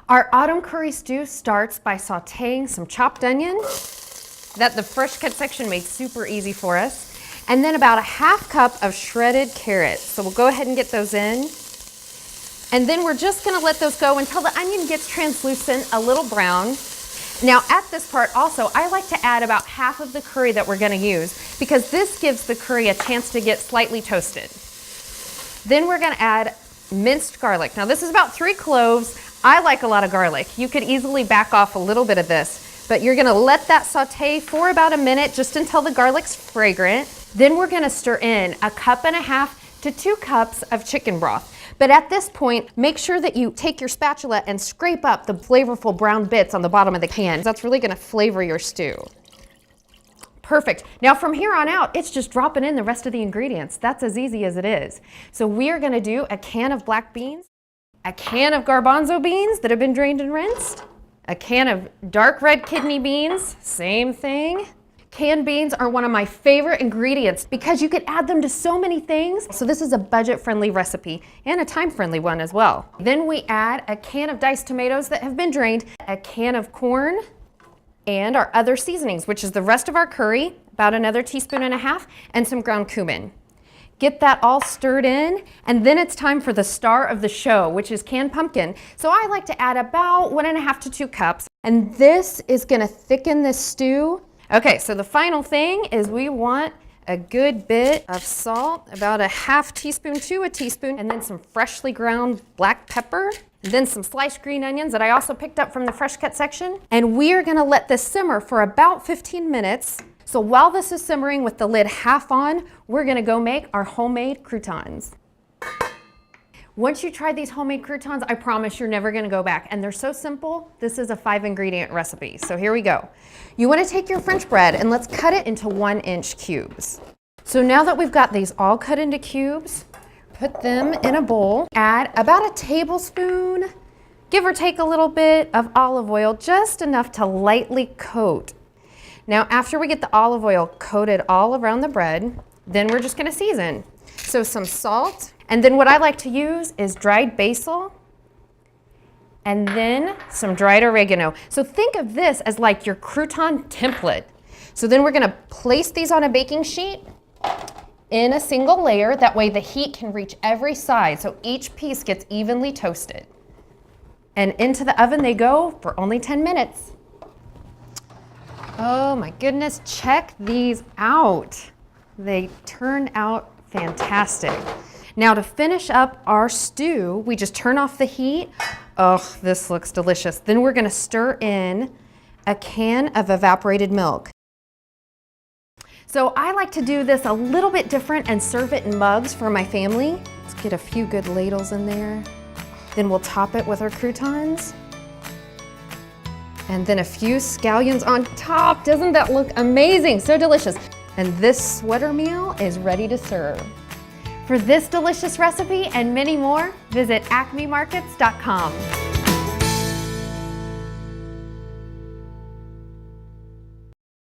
Our autumn curry stew starts by sauteing some chopped onion that the fresh cut section made super easy for us, and then about a ½ cup of shredded carrots. So we'll go ahead and get those in. And then we're just gonna let those go until the onion gets translucent, a little brown. Now at this part also, I like to add about half of the curry that we're gonna use because this gives the curry a chance to get slightly toasted. Then we're gonna add minced garlic. Now this is about 3 cloves. I like a lot of garlic. You could easily back off a little bit of this, but you're gonna let that saute for about a minute just until the garlic's fragrant. Then we're gonna stir in a 1.5 to 2 cups of chicken broth. But at this point, make sure that you take your spatula and scrape up the flavorful brown bits on the bottom of the can. That's really gonna flavor your stew. Perfect. Now from here on out, it's just dropping in the rest of the ingredients. That's as easy as it is. So we are gonna do a can of black beans, a can of garbanzo beans that have been drained and rinsed, a can of dark red kidney beans, same thing. Canned beans are one of my favorite ingredients because you could add them to so many things. So this is a budget-friendly recipe and a time-friendly one as well. Then we add a can of diced tomatoes that have been drained, a can of corn, and our other seasonings, which is the rest of our curry, about another 1.5 teaspoons, and some ground cumin. Get that all stirred in, and then it's time for the star of the show, which is canned pumpkin. So I like to add about 1.5 to 2 cups, and this is gonna thicken this stew. Okay, so the final thing is we want a good bit of salt, about a ½ teaspoon to a teaspoon, and then some freshly ground black pepper, and then some sliced green onions that I also picked up from the fresh cut section. And we are gonna let this simmer for about 15 minutes. So while this is simmering with the lid half on, we're gonna go make our homemade croutons. Once you try these homemade croutons, I promise you're never gonna go back. And they're so simple, this is a 5-ingredient recipe. So here we go. You wanna take your French bread and let's cut it into 1-inch cubes. So now that we've got these all cut into cubes, put them in a bowl. Add about a tablespoon, give or take a little bit of olive oil, just enough to lightly coat. Now after we get the olive oil coated all around the bread, then we're just gonna season. So some salt, and then what I like to use is dried basil, and then some dried oregano. So think of this as like your crouton template. So then we're gonna place these on a baking sheet in a single layer. That way the heat can reach every side, so each piece gets evenly toasted. And into the oven they go for only 10 minutes. Oh my goodness, check these out. They turn out fantastic. Now to finish up our stew, we just turn off the heat. Oh, this looks delicious. Then we're gonna stir in a can of evaporated milk. So I like to do this a little bit different and serve it in mugs for my family. Let's get a few good ladles in there. Then we'll top it with our croutons. And then a few scallions on top. Doesn't that look amazing? So delicious. And this sweater meal is ready to serve. For this delicious recipe and many more, visit acmemarkets.com.